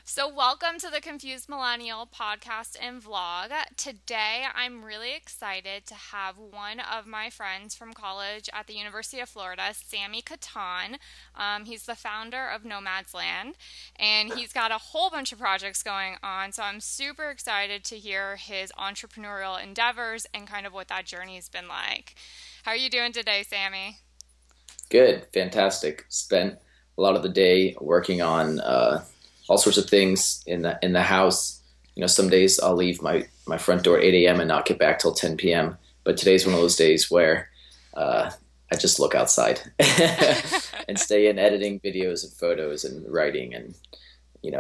So, welcome to the Confused Millennial podcast and vlog. Today, I'm really excited to have one of my friends from college at the University of Florida, Sami Kattan. He's the founder of Nomadsland, and he's got a whole bunch of projects going on. So, I'm super excited to hear his entrepreneurial endeavors and kind of what that journey's been like. How are you doing today, Sami? Good, fantastic. Spent a lot of the day working on all sorts of things in the house. You know, some days I'll leave my front door at 8 a.m. and not get back till 10 p.m. But today's one of those days where I just look outside and stay in editing videos and photos and writing and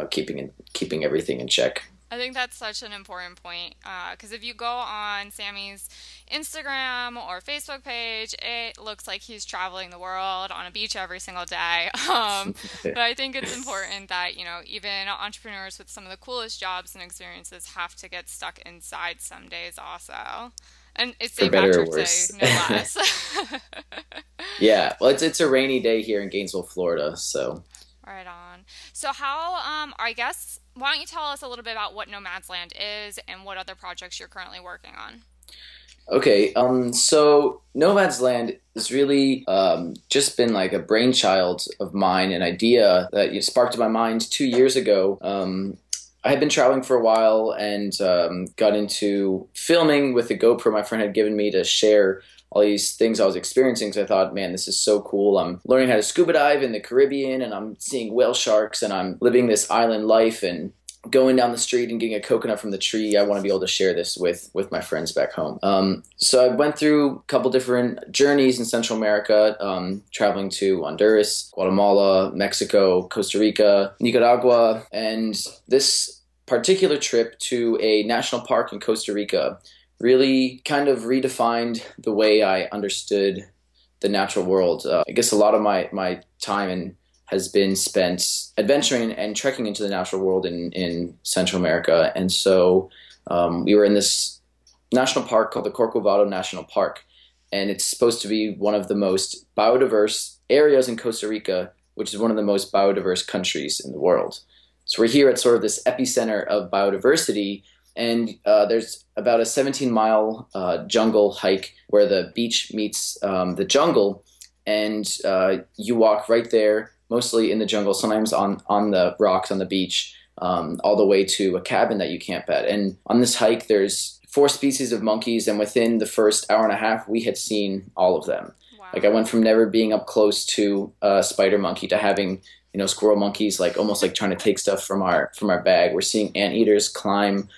keeping everything in check. I think that's such an important point because if you go on Sammy's Instagram or Facebook page, it looks like he's traveling the world on a beach every single day. But I think it's important that, even entrepreneurs with some of the coolest jobs and experiences have to get stuck inside some days also. And it's For St. better or Patrick's worse. Day, no less. Yeah, well, it's a rainy day here in Gainesville, Florida, so. Right on. So I guess, why don't you tell us a little bit about what Nomadsland is and what other projects you're currently working on? Okay, so Nomad's Land has really just been like a brainchild of mine, an idea that sparked in my mind 2 years ago. I had been traveling for a while and got into filming with a GoPro my friend had given me to share all these things I was experiencing. So I thought, man, this is so cool. I'm learning how to scuba dive in the Caribbean, and I'm seeing whale sharks, and I'm living this island life and going down the street and getting a coconut from the tree. I want to be able to share this with my friends back home. So I went through a couple different journeys in Central America, traveling to Honduras, Guatemala, Mexico, Costa Rica, Nicaragua, and this particular trip to a national park in Costa Rica really kind of redefined the way I understood the natural world. I guess a lot of my time has been spent adventuring and trekking into the natural world in Central America. And so we were in this national park called the Corcovado National Park. And it's supposed to be one of the most biodiverse areas in Costa Rica, which is one of the most biodiverse countries in the world. So we're here at sort of this epicenter of biodiversity, and there's about a 17-mile jungle hike where the beach meets the jungle, and you walk right there, mostly in the jungle, sometimes on the rocks on the beach, all the way to a cabin that you camp at. And on this hike, there's 4 species of monkeys, and within the first hour and a half, we had seen all of them. Wow. Like I went from never being up close to a spider monkey to having squirrel monkeys like almost like trying to take stuff from our bag. We're seeing anteaters climb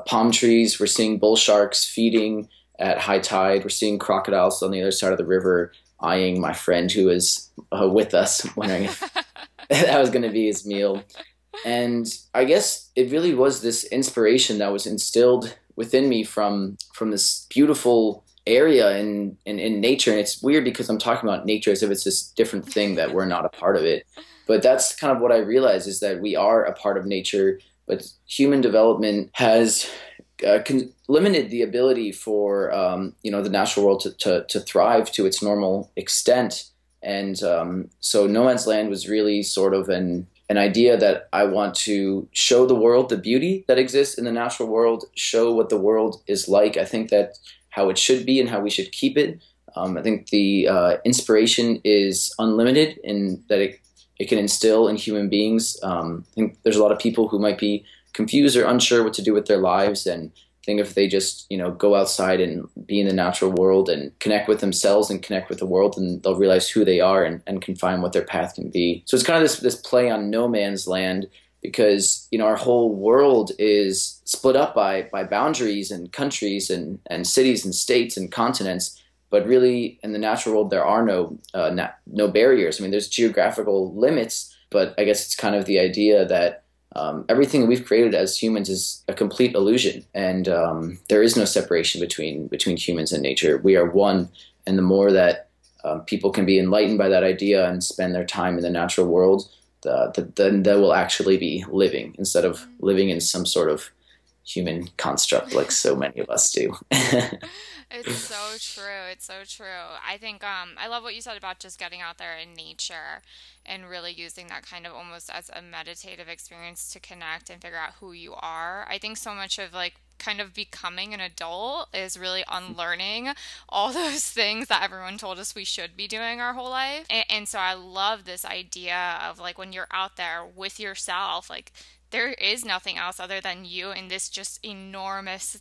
palm trees. We're seeing bull sharks feeding at high tide. We're seeing crocodiles on the other side of the river eyeing my friend who was with us, wondering if that was going to be his meal. And I guess it really was this inspiration that was instilled within me from this beautiful area in nature. And it's weird because I'm talking about nature as if it's this different thing that we're not a part of it. But that's kind of what I realized, is that we are a part of nature, but human development has limited the ability for the natural world to thrive to its normal extent. And so No Man's Land was really sort of an idea that I want to show the world the beauty that exists in the natural world, show what the world is like. I think that how it should be and how we should keep it. I think the inspiration is unlimited in that it can instill in human beings. I think there's a lot of people who might be confused or unsure what to do with their lives, and think if they just go outside and be in the natural world and connect with themselves and connect with the world, and they'll realize who they are and can find what their path can be. So it's kind of this play on no man's land, because our whole world is split up by boundaries and countries and cities and states and continents. But really, in the natural world, there are no barriers. I mean, there's geographical limits, but I guess it's kind of the idea that everything that we've created as humans is a complete illusion, and there is no separation between humans and nature. We are one, and the more that people can be enlightened by that idea and spend their time in the natural world, then they will actually be living instead of living in some sort of human construct like so many of us do. It's so true. It's so true. I think I love what you said about just getting out there in nature and really using that kind of almost as a meditative experience to connect and figure out who you are. I think so much of like kind of becoming an adult is really unlearning all those things that everyone told us we should be doing our whole life. And so I love this idea of like when you're out there with yourself, like there is nothing else other than you in this just enormous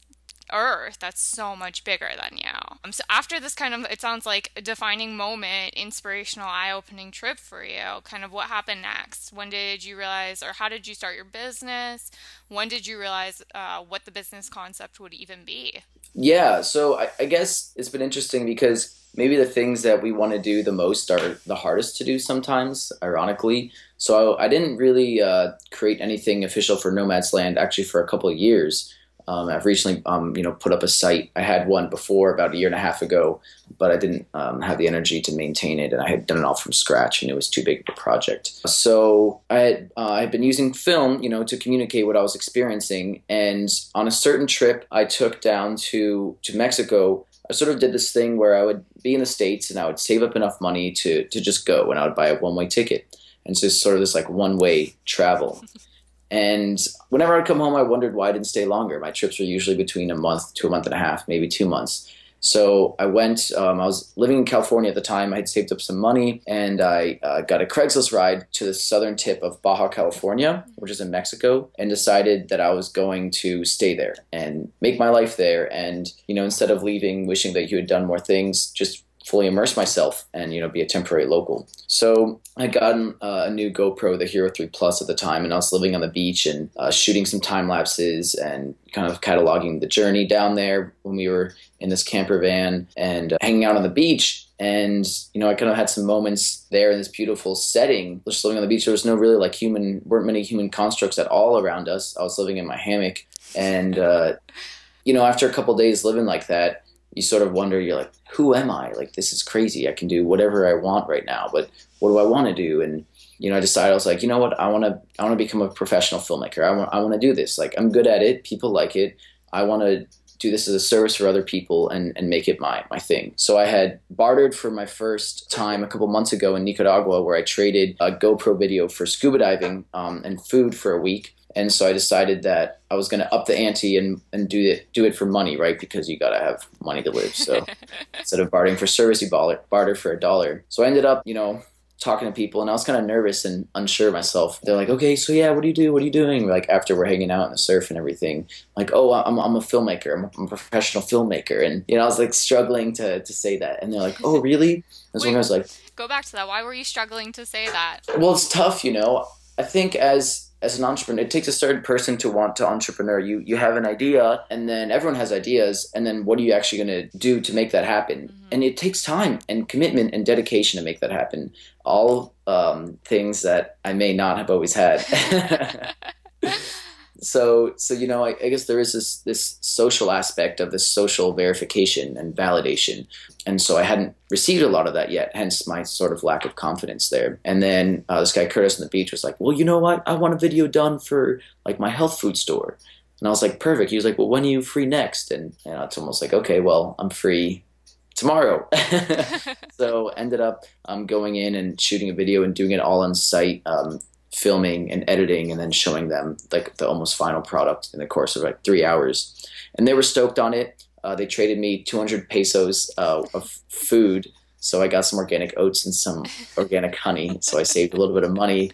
earth that's so much bigger than you. So after this kind of, it sounds like a defining moment, inspirational, eye-opening trip for you, kind of what happened next? When did you realize, or how did you start your business? When did you realize what the business concept would even be? Yeah, so I guess it's been interesting because maybe the things that we want to do the most are the hardest to do sometimes, ironically. So I didn't really create anything official for Nomad's Land actually for a couple of years. I've recently, put up a site. I had one before about a year and a half ago, but I didn't have the energy to maintain it, and I had done it all from scratch, and it was too big of a project. So I had been using film, to communicate what I was experiencing, and on a certain trip I took down to Mexico, I sort of did this thing where I would be in the States, and I would save up enough money to just go, and I would buy a one-way ticket, and so it's sort of this like one-way travel. And whenever I'd come home, I wondered why I didn't stay longer. My trips were usually between a month to a month and a half, maybe 2 months. So I went, I was living in California at the time. I had saved up some money, and I got a Craigslist ride to the southern tip of Baja California, which is in Mexico, and decided that I was going to stay there and make my life there. And, instead of leaving wishing that you had done more things, just fully immerse myself and, be a temporary local. So I got a new GoPro, the Hero 3 Plus at the time, and I was living on the beach and shooting some time lapses and kind of cataloging the journey down there when we were in this camper van and hanging out on the beach. And, I kind of had some moments there in this beautiful setting, just living on the beach. There was no really weren't many human constructs at all around us. I was living in my hammock. And, after a couple of days living like that, you sort of wonder, you're like, who am I? Like, this is crazy. I can do whatever I want right now, but what do I want to do? And, I decided, I was like, you know what? I want to become a professional filmmaker. I want to do this. Like, I'm good at it. People like it. I want to do this as a service for other people and make it my thing. So I had bartered for my first time a couple months ago in Nicaragua, where I traded a GoPro video for scuba diving and food for a week. And so I decided that I was going to up the ante and do it for money, right? Because you got to have money to live. So instead of bartering for service, you barter for $1. So I ended up, talking to people, and I was kind of nervous and unsure of myself. They're like, okay, so yeah, what do you do? What are you doing? Like, after we're hanging out in the surf and everything, like, oh, I'm a filmmaker. I'm a professional filmmaker. And, I was like struggling to say that. And they're like, oh, really? And so I was like, go back to that. Why were you struggling to say that? Well, it's tough, I think as an entrepreneur, it takes a certain person to want to entrepreneur. You have an idea, and then everyone has ideas, and then what are you actually going to do to make that happen? Mm-hmm. And it takes time and commitment and dedication to make that happen. All things that I may not have always had. So I guess there is this social aspect of this social verification and validation. And so I hadn't received a lot of that yet, hence my sort of lack of confidence there. And then this guy Curtis on the beach was like, well, you know what? I want a video done for like my health food store. And I was like, perfect. He was like, well, when are you free next? And it's almost like, okay, well, I'm free tomorrow. So ended up going in and shooting a video and doing it all on site, filming and editing, and then showing them like the almost final product in the course of like 3 hours. And they were stoked on it. They traded me 200 pesos of food. So I got some organic oats and some organic honey. So I saved a little bit of money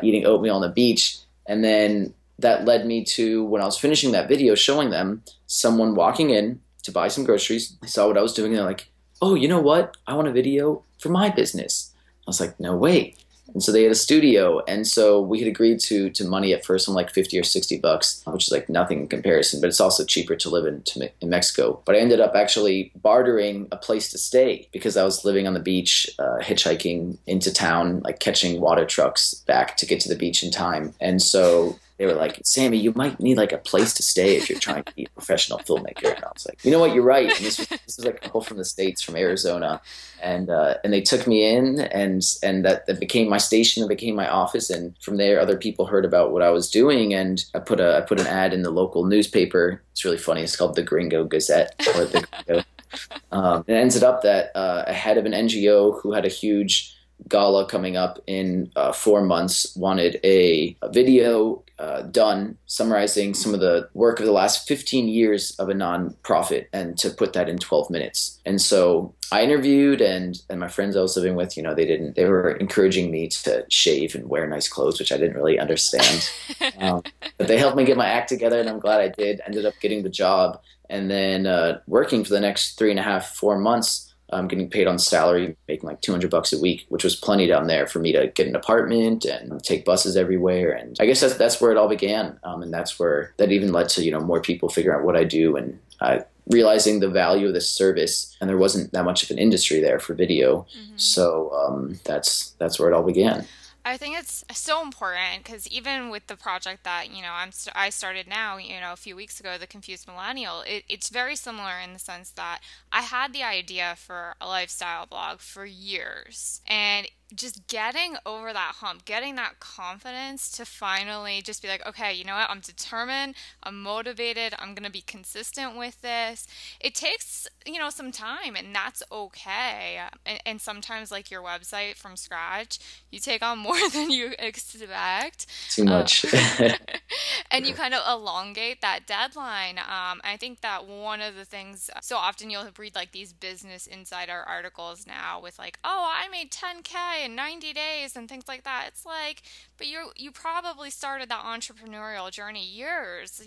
eating oatmeal on the beach. And then that led me to, when I was finishing that video showing them, someone walking in to buy some groceries. They saw what I was doing, and they're like, oh, you know what? I want a video for my business. I was like, no way. And so they had a studio, and so we had agreed to money at first on like $50 or $60, which is like nothing in comparison, but it's also cheaper to live in Mexico. But I ended up actually bartering a place to stay because I was living on the beach, hitchhiking into town, like catching water trucks back to get to the beach in time. And so they were like, Sammy, you might need like a place to stay if you're trying to be a professional filmmaker. And I was like, you know what, you're right. And this was like a couple from the States, from Arizona, and they took me in, and that became my station, it became my office, and from there other people heard about what I was doing, and I put an ad in the local newspaper. It's really funny. It's called the Gringo Gazette, or the Gringo. It ended up that a head of an NGO who had a huge gala coming up in 4 months wanted a video done summarizing some of the work of the last 15 years of a nonprofit, and to put that in 12 minutes. And so I interviewed, and my friends I was living with, they were encouraging me to shave and wear nice clothes, which I didn't really understand. But they helped me get my act together, and I'm glad I did. Ended up getting the job, and then working for the next 3.5, 4 months. Getting paid on salary, making like $200 a week, which was plenty down there for me to get an apartment and take buses everywhere. And I guess that's where it all began. And that's where that even led to, more people figuring out what I do, and realizing the value of this service. And there wasn't that much of an industry there for video. Mm-hmm. So that's where it all began. I think it's so important, because even with the project that, I started now, a few weeks ago, the Confused Millennial, it's very similar in the sense that I had the idea for a lifestyle blog for years, and just getting over that hump, getting that confidence to finally just be like, okay, you know what, I'm determined, I'm motivated, I'm going to be consistent with this. It takes, some time, and that's okay. And sometimes, like your website from scratch, you take on more than you expect. Too much. And you kind of elongate that deadline. I think that one of the things, so often you'll read like these Business Insider articles now with like, oh, I made 10K in 90 days and things like that. It's like, but you probably started that entrepreneurial journey years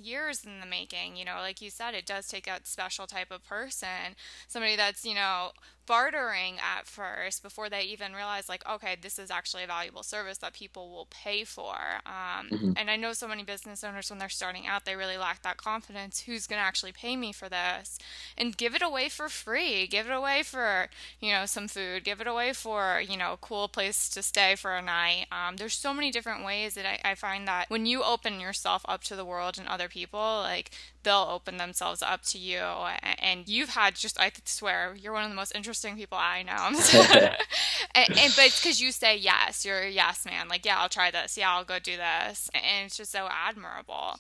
in the making. Like you said, it does take a special type of person, somebody that's, bartering at first before they even realize like, okay, this is actually a valuable service that people will pay for. Mm-hmm. And I know so many business owners, when they're starting out, they really lack that confidence. Who's going to actually pay me for this? And give it away for free. Give it away for, some food. Give it away for, a cool place to stay for a night. There's so many different ways that I find that when you open yourself up to the world and other people, like, they'll open themselves up to you. And you've had I could swear, you're one of the most interesting people I know. but it's because you say yes. You're a yes man. Like, yeah, I'll try this. Yeah, I'll go do this. And it's just so admirable.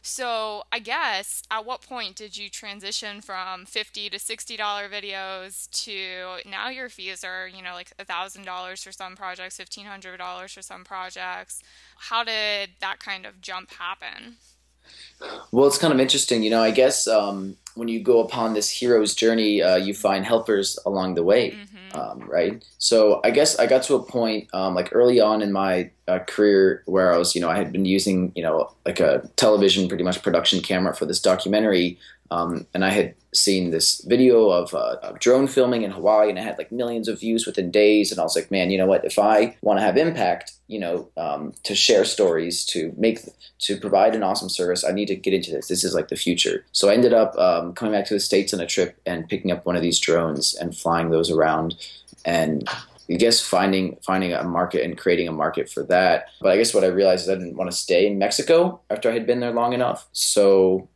So I guess, at what point did you transition from $50 to $60 videos to now your fees are, like $1,000 for some projects, $1,500 for some projects? How did that kind of jump happen? Well, it's kind of interesting, I guess when you go upon this hero's journey, you find helpers along the way, mm-hmm. Right? So I guess I got to a point like early on in my career where I was, I had been using, like a television pretty much production camera for this documentary. And I had seen this video of drone filming in Hawaii, and it had like millions of views within days. And I was like, man, you know what? If I want to have impact, to share stories, to provide an awesome service, I need to get into this. This is like the future. So I ended up coming back to the States on a trip and picking up one of these drones and flying those around, and I guess finding a market and creating a market for that. But I guess what I realized is I didn't want to stay in Mexico after I had been there long enough. So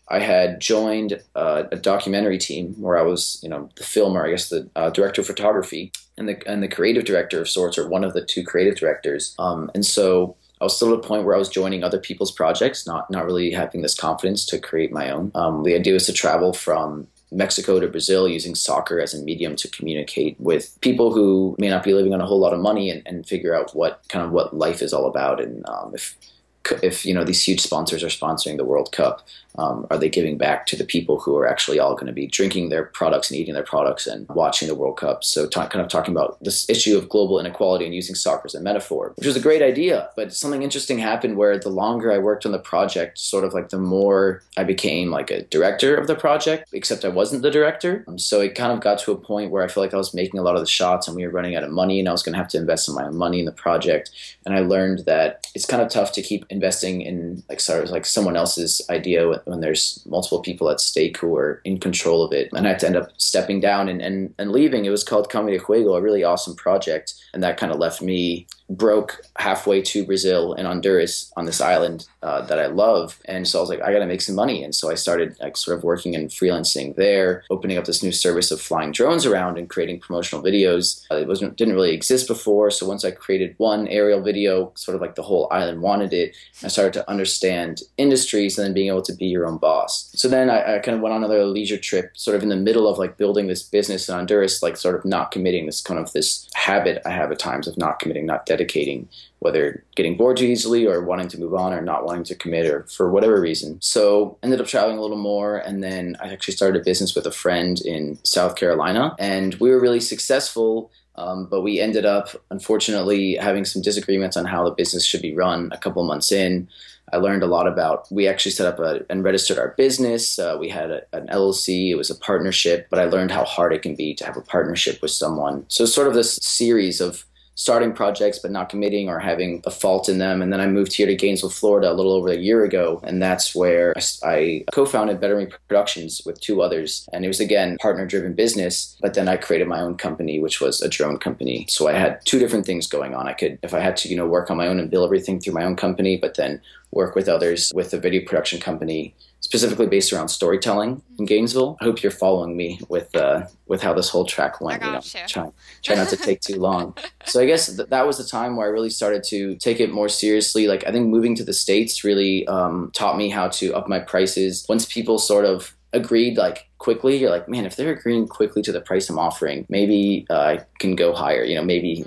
I had joined a documentary team where I was, the filmer, I guess the director of photography, and the creative director of sorts, or one of the two creative directors. And so I was still at a point where I was joining other people's projects, not really having this confidence to create my own. The idea was to travel from Mexico to Brazil using soccer as a medium to communicate with people who may not be living on a whole lot of money, and figure out what life is all about, and if these huge sponsors are sponsoring the World Cup, are they giving back to the people who are actually all going to be drinking their products and eating their products and watching the World Cup? So kind of talking about this issue of global inequality and using soccer as a metaphor, which was a great idea. But something interesting happened where the longer I worked on the project, sort of like the more I became like a director of the project, except I wasn't the director. So it kind of got to a point where I felt like I was making a lot of the shots and we were running out of money, and I was going to have to invest some of my own money in the project. And I learned that it's kind of tough to keep investing in like someone else's idea when there's multiple people at stake who are in control of it. And I had to end up stepping down and leaving. It was called Comedy de Juego, a really awesome project. And that kind of left me broke halfway to Brazil and Honduras on this island that I love. And so I was like, I got to make some money. And so I started like sort of working and freelancing there, opening up this new service of flying drones around and creating promotional videos. Didn't really exist before. So once I created one aerial video, sort of like the whole island wanted it, I started to understand industries and then being able to be your own boss. So then I kind of went on another leisure trip, sort of in the middle of like building this business in Honduras, like sort of not committing, this kind of this habit I have at times of not committing, not dedicating, whether getting bored too easily or wanting to move on or not wanting to commit or for whatever reason. So ended up traveling a little more, and then I actually started a business with a friend in South Carolina, and we were really successful. But we ended up, unfortunately, having some disagreements on how the business should be run a couple of months in. I learned a lot about, we actually set up and registered our business. We had an LLC. It was a partnership, but I learned how hard it can be to have a partnership with someone. So sort of this series of starting projects but not committing or having a fault in them. And then I moved here to Gainesville, Florida a little over a year ago. And that's where I co-founded Better Me Productions with two others. And it was, again, partner-driven business. But then I created my own company, which was a drone company. So I had two different things going on. I could, if I had to, work on my own and build everything through my own company, but then work with others with a video production company specifically based around storytelling in Gainesville. I hope you're following me with how this whole track went. I got you. Try not to take too long. So I guess that was the time where I really started to take it more seriously. Like, I think moving to the States really taught me how to up my prices. Once people sort of agreed like quickly, you're like, man, if they're agreeing quickly to the price I'm offering, maybe I can go higher. Maybe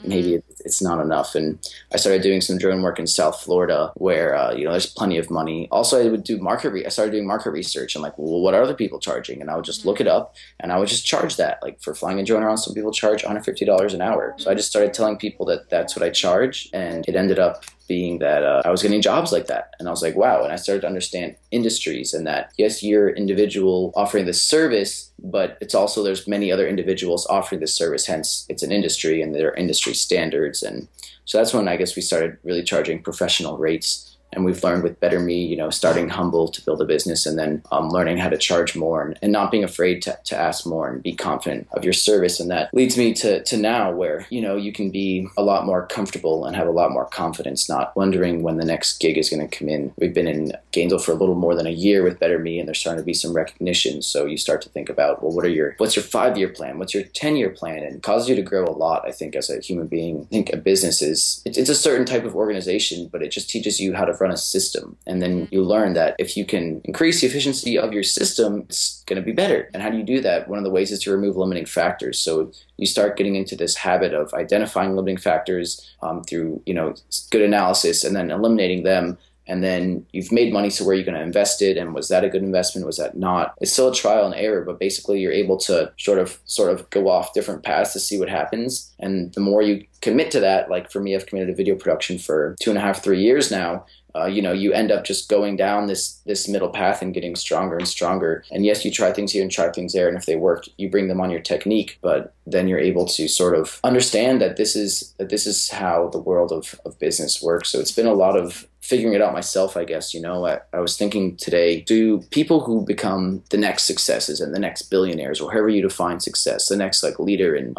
it's not enough. And I started doing some drone work in South Florida where there's plenty of money. Also, I would do I started doing market research. I'm like, well, what are other people charging? And I would just look it up, and I would just charge that. Like, for flying a drone around, some people charge $150 an hour. So I just started telling people that that's what I charge, and it ended up being that I was getting jobs like that. And I was like, wow. And I started to understand industries, and that, yes, you're individual offering this service, but it's also, there's many other individuals offering this service. Hence, it's an industry, and there are industry standards. And so that's when I guess we started really charging professional rates. And we've learned with Better Me, starting humble to build a business, and then learning how to charge more and not being afraid to ask more and be confident of your service. And that leads me to now where, you can be a lot more comfortable and have a lot more confidence, not wondering when the next gig is going to come in. We've been in Gainesville for a little more than a year with Better Me, and there's starting to be some recognition. So you start to think about, well, what's your 5-year plan? What's your 10-year plan? And it causes you to grow a lot, I think, as a human being. I think a business it's a certain type of organization, but it just teaches you how to run a system. And then you learn that if you can increase the efficiency of your system, it's going to be better. And how do you do that? One of the ways is to remove limiting factors. So you start getting into this habit of identifying limiting factors through, good analysis, and then eliminating them. And then you've made money, so where are you going to invest it? And was that a good investment? Was that not? It's still a trial and error, but basically you're able to sort of go off different paths to see what happens. And the more you commit to that, like for me, I've committed to video production for 2.5, 3 years now. You end up just going down this middle path and getting stronger and stronger. And yes, you try things here and try things there, and if they work, you bring them on your technique. But then you're able to sort of understand that this is how the world of business works. So it's been a lot of figuring it out myself, I guess. I was thinking today, do people who become the next successes and the next billionaires, or however you define success, the next like leader in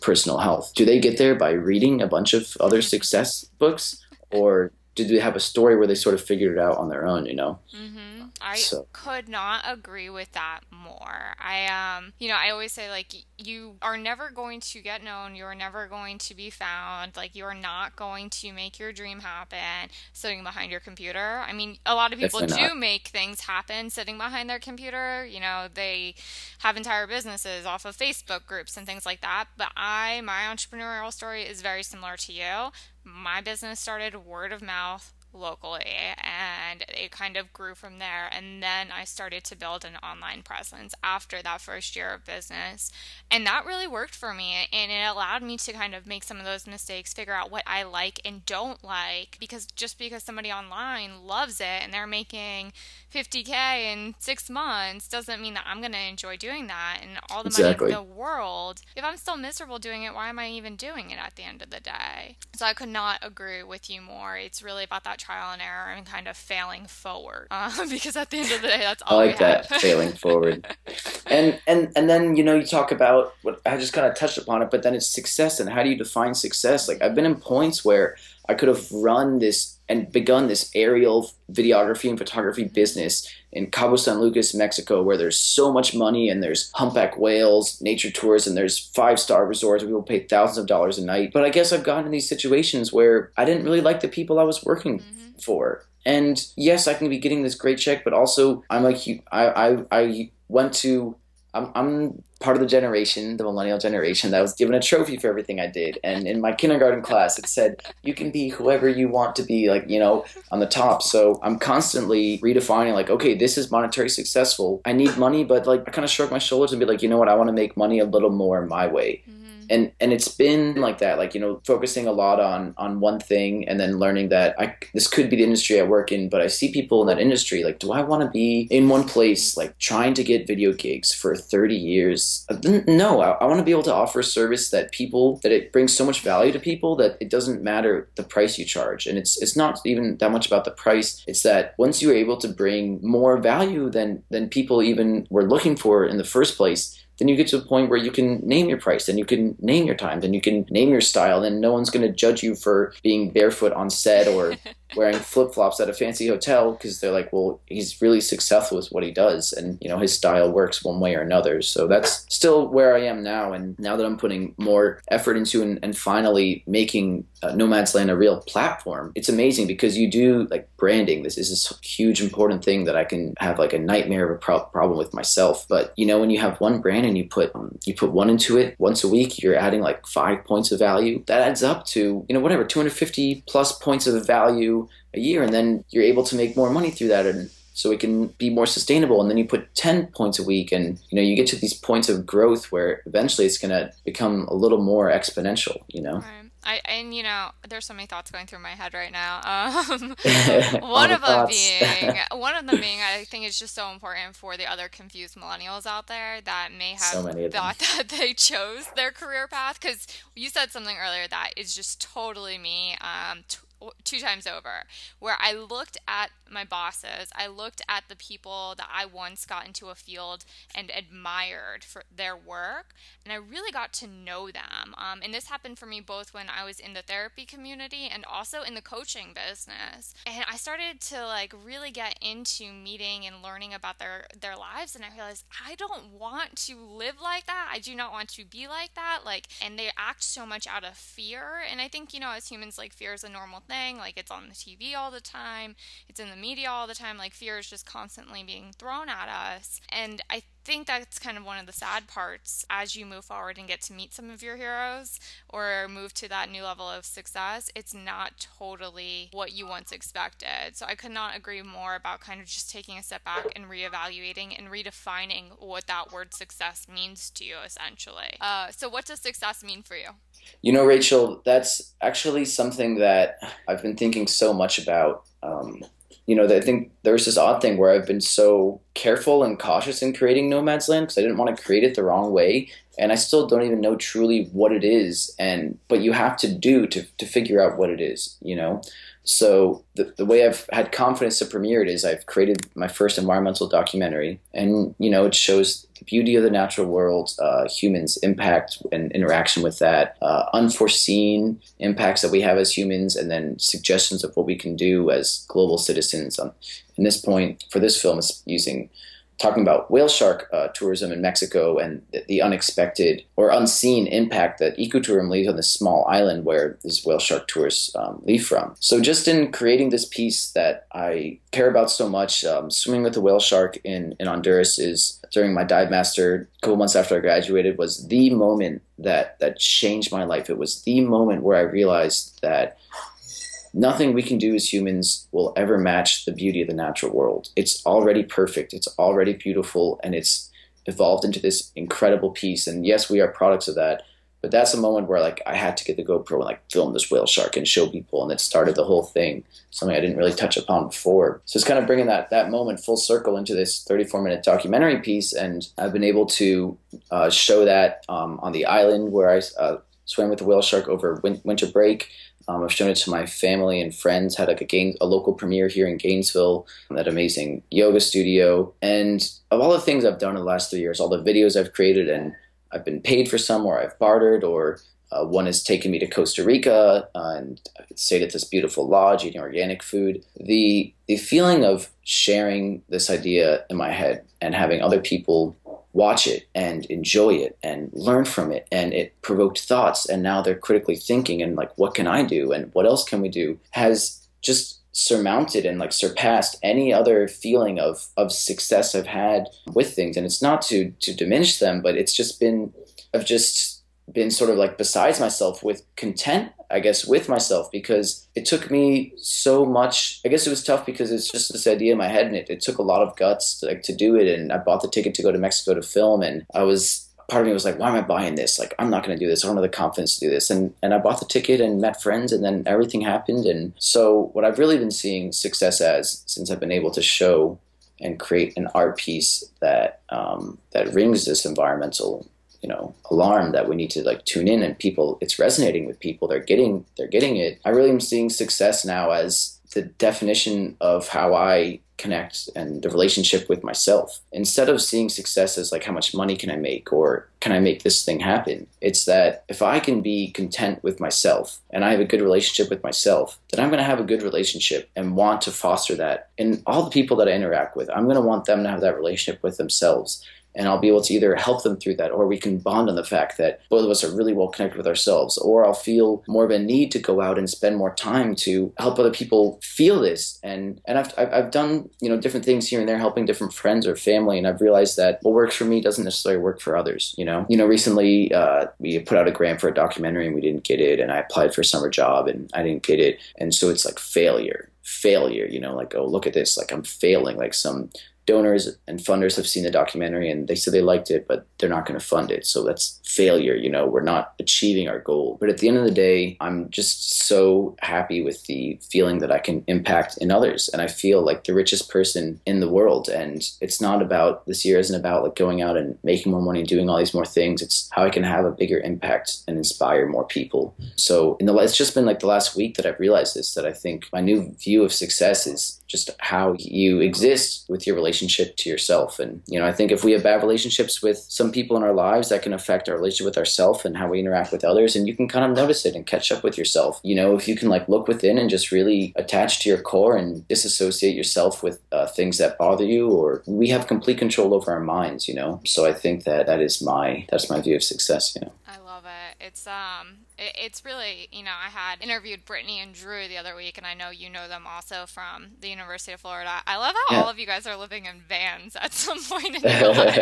personal health, do they get there by reading a bunch of other success books, or did they have a story where they sort of figured it out on their own, I could not agree with that more. I always say, like, you are never going to get known. You are never going to be found. Like, you are not going to make your dream happen sitting behind your computer. I mean, a lot of people do make things happen sitting behind their computer. They have entire businesses off of Facebook groups and things like that. But my entrepreneurial story is very similar to you. My business started word of mouth locally, and it kind of grew from there. And then I started to build an online presence after that first year of business, and that really worked for me, and it allowed me to kind of make some of those mistakes, figure out what I like and don't like, because just because somebody online loves it and they're making $50K in 6 months doesn't mean that I'm going to enjoy doing that and all the money in the world. If I'm still miserable doing it, why am I even doing it at the end of the day? So I could not agree with you more. It's really about that trial and error and kind of failing forward. Because at the end of the day, that's I all we like that, have. failing forward. And then, you talk about what I just kind of touched upon it, but then it's success. And how do you define success? Like, I've been in points where I could have run this and begun this aerial videography and photography business in Cabo San Lucas, Mexico, where there's so much money and there's humpback whales, nature tours, and there's 5-star resorts where people pay thousands of dollars a night. But I guess I've gotten in these situations where I didn't really like the people I was working for. And yes, I can be getting this great check, but also I'm like, I went to, I'm part of the generation, the millennial generation, that was given a trophy for everything I did. And in my kindergarten class, it said, you can be whoever you want to be, like, on the top. So I'm constantly redefining, like, okay, this is monetary successful. I need money, but like, I kind of shrug my shoulders and be like, you know what, I want to make money a little more my way. And it's been like that, like, focusing a lot on one thing and then learning that this could be the industry I work in, but I see people in that industry, like, do I want to be in one place, like, trying to get video gigs for 30 years? No, I want to be able to offer a service that it brings so much value to people that it doesn't matter the price you charge. And it's not even that much about the price. It's that once you're able to bring more value than people even were looking for in the first place, then you get to a point where you can name your price, then you can name your time, then you can name your style, and no one's going to judge you for being barefoot on set or wearing flip-flops at a fancy hotel, because they're like, well, he's really successful with what he does, and his style works one way or another. So that's still where I am now, and now that I'm putting more effort into and finally making Nomad's Land a real platform, it's amazing because you do, like, branding. This is this huge important thing that I can have like a nightmare of a problem with myself. But when you have one brand and you put one into it once a week, you're adding like 5 points of value. That adds up to whatever, 250 plus points of value a year, and then you're able to make more money through that, and so it can be more sustainable. And then you put 10 points a week, and you get to these points of growth where eventually it's going to become a little more exponential. Right. There's so many thoughts going through my head right now. All the thoughts. One of them being, I think it's just so important for the other confused millennials out there that may So have many of them. thought that they chose their career path, because you said something earlier that is just totally me. 2 times over, where I looked at my bosses, I looked at the people that I once got into a field and admired for their work, and I really got to know them. And this happened for me both when I was in the therapy community and also in the coaching business. And I started to like really get into meeting and learning about their lives, and I realized I don't want to live like that. I do not want to be like that. And they act so much out of fear. And I think, as humans, like, fear is a normal thing. Like, it's on the TV all the time, it's in the media all the time. Like, fear is just constantly being thrown at us. And I think that's kind of one of the sad parts as you move forward and get to meet some of your heroes or move to that new level of success. It's not totally what you once expected. So I could not agree more about kind of just taking a step back and reevaluating and redefining what that word success means to you, essentially. So what does success mean for you? Rachel, that's actually something that I've been thinking so much about. I think there's this odd thing where I've been so careful and cautious in creating Nomad's Land because I didn't want to create it the wrong way. And I still don't even know truly what it is. But you have to figure out what it is, So the way I've had confidence to premiere it is I've created my first environmental documentary, and it shows the beauty of the natural world, humans' impact and interaction with that, unforeseen impacts that we have as humans, and then suggestions of what we can do as global citizens. In this point, for this film, it's talking about whale shark tourism in Mexico and the unexpected or unseen impact that ecotourism leaves on this small island where these whale shark tours leave from. So just in creating this piece that I care about so much, swimming with a whale shark in Honduras is, during my dive master a couple months after I graduated, was the moment that changed my life. It was the moment where I realized that nothing we can do as humans will ever match the beauty of the natural world. It's already perfect. It's already beautiful, and it's evolved into this incredible piece. And yes, we are products of that. But that's a moment where I had to get the GoPro and film this whale shark and show people, and it started the whole thing. Something I didn't really touch upon before. So it's kind of bringing that moment full circle into this 34-minute documentary piece, and I've been able to show that on the island where I swam with the whale shark over winter break. I've shown it to my family and friends. Had like a local premiere here in Gainesville, that amazing yoga studio. And of all the things I've done in the last 3 years, all the videos I've created, and I've been paid for some, or I've bartered, or one has taken me to Costa Rica and I stayed at this beautiful lodge eating organic food. The feeling of sharing this idea in my head and having other people watch it and enjoy it and learn from it, and it provoked thoughts, and now they're critically thinking and like, what can I do and what else can we do, has just surmounted and like surpassed any other feeling of success I've had with things. And it's not to diminish them, but it's just been, I've just been sort of like besides myself, with content, I guess, with myself, because it took me so much. I guess it was tough because it's just this idea in my head, and it took a lot of guts to, like, to do it. And I bought the ticket to go to Mexico to film, and part of me was like, why am I buying this? Like, I'm not going to do this. I don't have the confidence to do this. And I bought the ticket and met friends, and then everything happened. And so what I've really been seeing success as, since I've been able to show and create an art piece that that rings this environmental, alarm that we need to like tune in, and people, it's resonating with people. They're getting it. I really am seeing success now as the definition of how I connect and the relationship with myself. Instead of seeing success as like, how much money can I make, or can I make this thing happen? It's that if I can be content with myself and I have a good relationship with myself, then I'm going to have a good relationship and want to foster that in all the people that I interact with. I'm going to want them to have that relationship with themselves. And I'll be able to either help them through that, or we can bond on the fact that both of us are really well connected with ourselves, or I'll feel more of a need to go out and spend more time to help other people feel this. And I've done, different things here and there, helping different friends or family. And I've realized that what works for me doesn't necessarily work for others. Recently we put out a grant for a documentary and we didn't get it. And I applied for a summer job and I didn't get it. And so it's like failure, like, oh, look at this. Like, I'm failing. Like, some donors and funders have seen the documentary and they said they liked it, but they're not going to fund it. So that's failure. We're not achieving our goal. But at the end of the day, I'm just so happy with the feeling that I can impact in others. And I feel like the richest person in the world. And it's not about, this year isn't about like going out and making more money, doing all these more things. It's how I can have a bigger impact and inspire more people. So it's just been like the last week that I've realized this, that I think my new view of success is just how you exist with your relationship to yourself. And, I think if we have bad relationships with some people in our lives, that can affect our relationship with ourselves and how we interact with others. And you can kind of notice it and catch up with yourself. If you can like look within and just really attach to your core and disassociate yourself with things that bother you, or we have complete control over our minds, So I think that's my view of success, I love it. It's really, I had interviewed Brittany and Drew the other week, and I know you know them also from the University of Florida. I love how all of you guys are living in vans at some point in your life.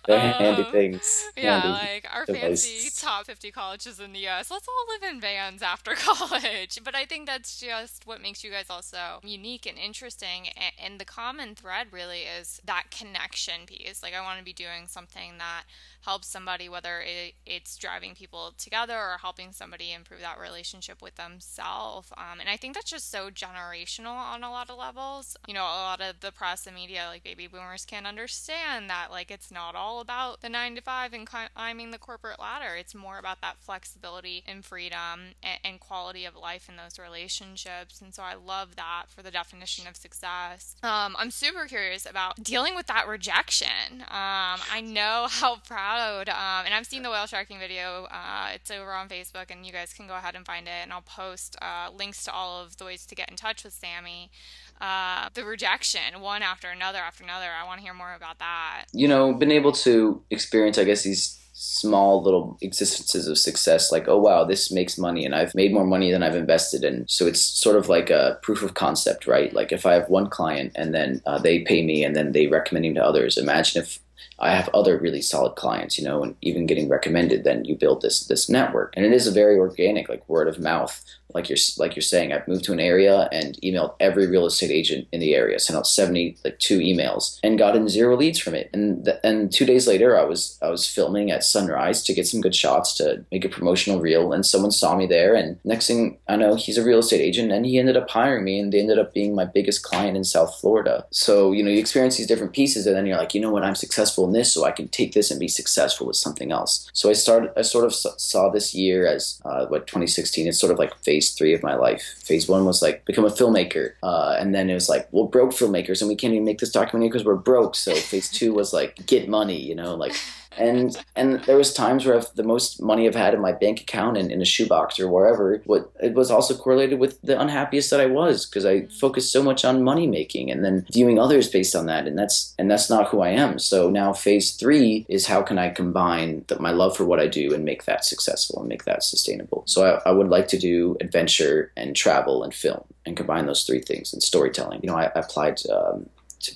They're handy things. Yeah, handy like our devices. fancy top 50 colleges in the U.S. Let's all live in vans after college. But I think that's just what makes you guys also unique and interesting. And the common thread really is that connection piece. Like, I want to be doing something that helps somebody, whether it's driving people together or helping somebody improve that relationship with themselves. And I think that's just so generational on a lot of levels. A lot of the press and media, like baby boomers, can't understand that, like, it's not all about the 9 to 5 and climbing the corporate ladder. It's more about that flexibility and freedom and quality of life in those relationships. And so I love that for the definition of success. I'm super curious about dealing with that rejection. I know how proud, and I've seen the whale sharking video. It's over on Facebook, and you guys can go ahead and find it, and I'll post links to all of the ways to get in touch with Sami. The rejection, one after another. I want to hear more about that. Been able to experience, I guess, these small little existences of success, like, oh wow, this makes money and I've made more money than I've invested. And so it's sort of like a proof of concept, right? Like, if I have one client and then they pay me and then they recommend him to others, imagine if I have other really solid clients, and even getting recommended, then you build this network. And it is a very organic, like, word of mouth. Like you're saying, I've moved to an area and emailed every real estate agent in the area, sent out 72 emails, and gotten 0 leads from it. And 2 days later, I was filming at sunrise to get some good shots to make a promotional reel, and someone saw me there. And next thing I know, he's a real estate agent, and he ended up hiring me, and they ended up being my biggest client in South Florida. So you experience these different pieces, and then you're like, you know what, I'm successful in this so I can take this and be successful with something else. So I sort of saw this year as 2016 is sort of like phase 3 of my life. Phase 1 was like become a filmmaker, and then it was like, well, broke filmmakers and we can't even make this documentary because we're broke. So phase 2 was like get money, you know, like. And there was times where the most money I've had in my bank account and in a shoebox or wherever, it was also correlated with the unhappiest that I was, because I focused so much on money making and then viewing others based on that, and that's not who I am. So now phase 3 is how can I combine my love for what I do and make that successful and make that sustainable. So I would like to do adventure and travel and film and combine those 3 things, and storytelling. You know, I applied to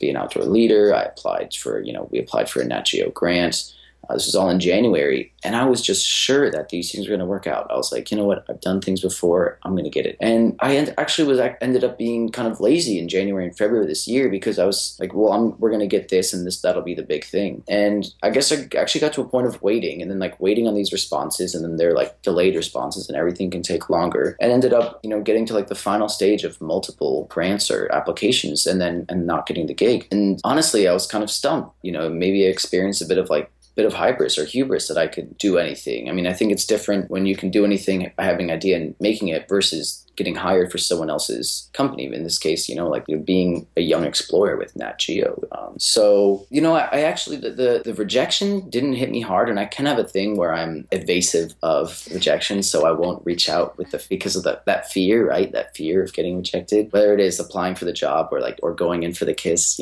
be an outdoor leader. I applied for, we applied for a Nat Geo grant. This was all in January, and I was just sure that these things were going to work out. I was like, you know what? I've done things before. I'm going to get it. And I ended up being kind of lazy in January and February of this year, because I was like, well, we're going to get this, and that'll be the big thing. And I guess I actually got to a point of waiting, and then like waiting on these responses, and then they're like delayed responses, and everything can take longer. And ended up, getting to like the final stage of multiple grants or applications, and not getting the gig. And honestly, I was kind of stumped. Maybe I experienced a bit of hybris or hubris that I could do anything. I mean, I think it's different when you can do anything by having an idea and making it versus getting hired for someone else's company. In this case, being a young explorer with Nat Geo. I actually, the rejection didn't hit me hard, and I can have a thing where I'm evasive of rejection, so I won't reach out because of that fear, right? That fear of getting rejected, whether it is applying for the job or going in for the kiss,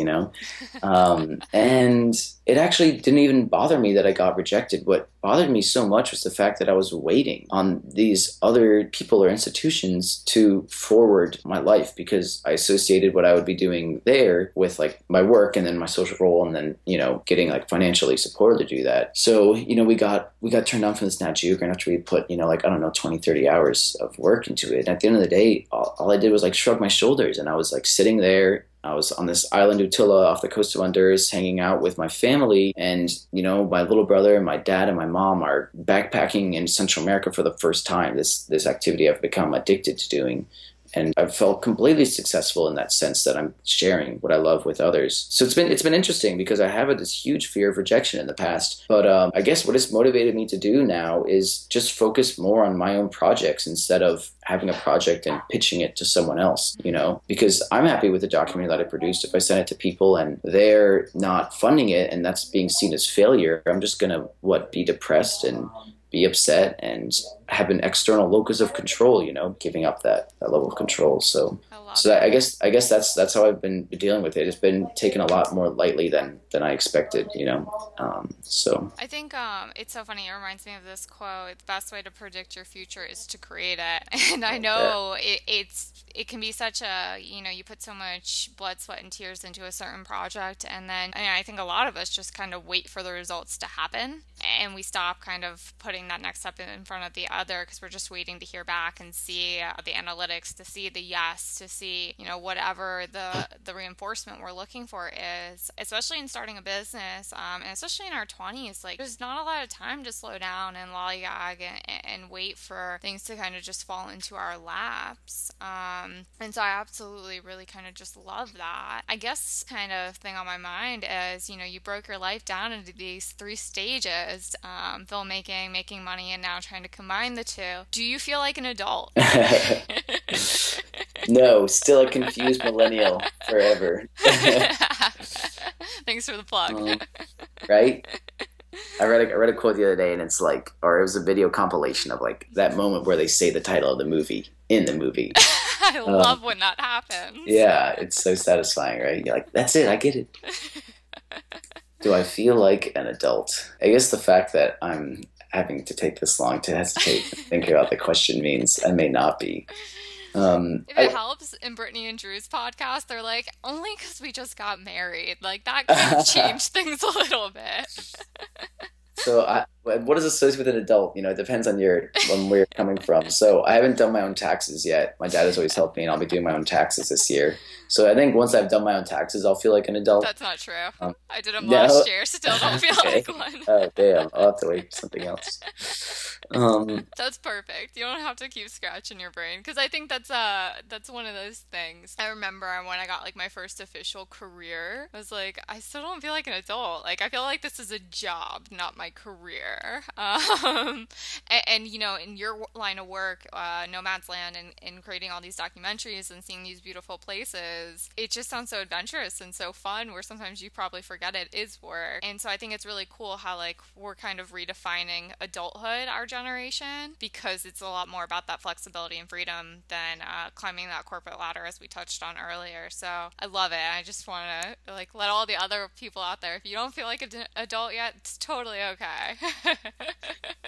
and it actually didn't even bother me that I got rejected. What bothered me so much was the fact that I was waiting on these other people or institutions to forward my life, because I associated what I would be doing there with like my work and then my social role, and then getting like financially supported to do that. So we got turned down from this Nat Geo grant after we put 20, 30 hours of work into it. And at the end of the day, all I did was like shrug my shoulders, and I was like sitting there. I was on this island Utila off the coast of Honduras hanging out with my family, and my little brother and my dad and my mom are backpacking in Central America for the first time, this activity I've become addicted to doing. And I've felt completely successful in that sense that I'm sharing what I love with others. So it's been interesting, because I have this huge fear of rejection in the past. But I guess what it's motivated me to do now is just focus more on my own projects instead of having a project and pitching it to someone else, because I'm happy with the documentary that I produced. If I send it to people and they're not funding it and that's being seen as failure, I'm just going to be depressed and be upset and have an external locus of control, giving up that level of control. So I guess that's how I've been dealing with it. It's been taken a lot more lightly than I expected, so. I think it's so funny. It reminds me of this quote: the best way to predict your future is to create it. And I know it can be such a, you put so much blood, sweat, and tears into a certain project, and then I think a lot of us just kind of wait for the results to happen, and we stop kind of putting that next step in front of the other, because we're just waiting to hear back and see the analytics, to see the yes, to see whatever the reinforcement we're looking for is. Especially in starting a business, and especially in our 20s, like there's not a lot of time to slow down and lollygag and wait for things to kind of just fall into our laps. And so I absolutely really kind of just love that. I guess kind of thing on my mind is, you broke your life down into these 3 stages: filmmaking, making money, and now trying to combine the 2. Do you feel like an adult? No, still a confused millennial forever. Thanks for the plug. Right? I read a quote the other day, and it's like, or it was a video compilation of like that moment where they say the title of the movie in the movie. I love when that happens. Yeah, it's so satisfying, right? You're like, that's it, I get it. Do I feel like an adult? I guess the fact that I'm having to take this long to hesitate and think about the question means I may not be. If it helps, in Brittany and Drew's podcast, they're like, only because we just got married. Like, that could change things a little bit. So what is associated with an adult? You know, it depends on where you're coming from. So I haven't done my own taxes yet. My dad has always helped me, and I'll be doing my own taxes this year. So I think once I've done my own taxes, I'll feel like an adult. That's not true. Um, I did them no, last year, still don't feel okay. like one. Oh damn, I'll have to wait for something else. Um, That's perfect. You don't have to keep scratching your brain because I think that's one of those things. I remember when I got like my first official career, I was like, I still don't feel like an adult. Like I feel like this is a job, not my career. And you know, in your line of work, Nomad's Land, and creating all these documentaries and seeing these beautiful places, it just sounds so adventurous and so fun. Where sometimes you probably forget it is work, and so I think it's really cool how like we're kind of redefining adulthood, our generation, because it's a lot more about that flexibility and freedom than climbing that corporate ladder as we touched on earlier. So I love it. I just want to like let all the other people out there, if you don't feel like an adult yet, it's totally okay.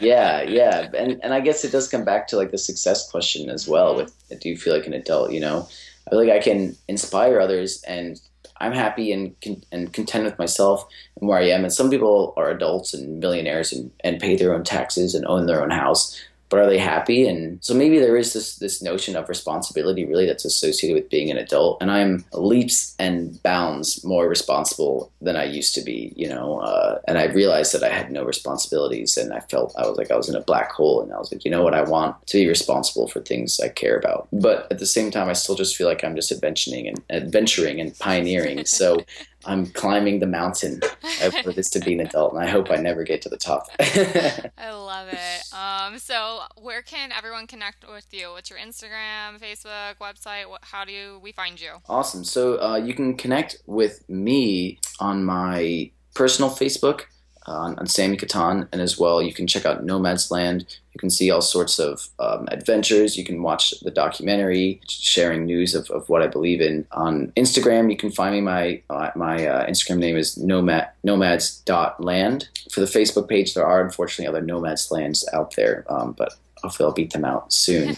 yeah, yeah, and I guess it does come back to like the success question as well. Hmm. With do you feel like an adult? You know, I feel like I can inspire others, and I'm happy and content with myself and where I am. And some people are adults and millionaires and pay their own taxes and own their own house, but are they happy? And so maybe there is this notion of responsibility really that's associated with being an adult. And I'm leaps and bounds more responsible than I used to be, you know. And I realized that I had no responsibilities, and I was like I was in a black hole, and I was like, you know what, I want to be responsible for things I care about. But at the same time, I still just feel like I'm just adventuring and pioneering. So I'm climbing the mountain of what it is to be an adult, and I hope I never get to the top. I love it. So where can everyone connect with you? What's your Instagram, Facebook, website? How do we find you? Awesome. So you can connect with me on my personal Facebook on Sami Kattan, and as well you can check out Nomad's Land. You can see all sorts of adventures. You can watch the documentary, sharing news of what I believe in. On Instagram, you can find me. My Instagram name is nomads.land. For the Facebook page, there are unfortunately other Nomads Lands out there, but hopefully I'll beat them out soon.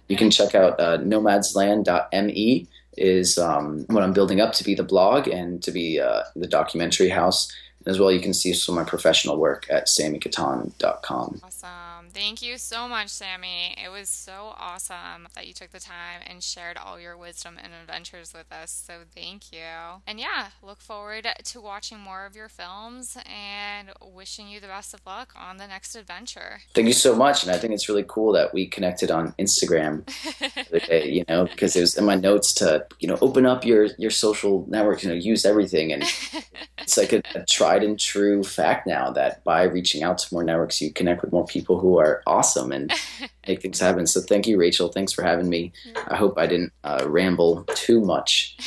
You can check out nomadsland.me is what I'm building up to be the blog and to be the documentary house. As well, you can see some of my professional work at samikattan.com. Awesome. Thank you so much, Sammy. It was so awesome that you took the time and shared all your wisdom and adventures with us. So thank you. And yeah, look forward to watching more of your films and wishing you the best of luck on the next adventure. Thank you so much. And I think it's really cool that we connected on Instagram the other day, you know, because it was in my notes to, you know, open up your social network, you know, use everything. And it's like a tried and true fact now that by reaching out to more networks, you connect with more people who are awesome and make things happen. So thank you, Rachel. Thanks for having me. I hope I didn't ramble too much.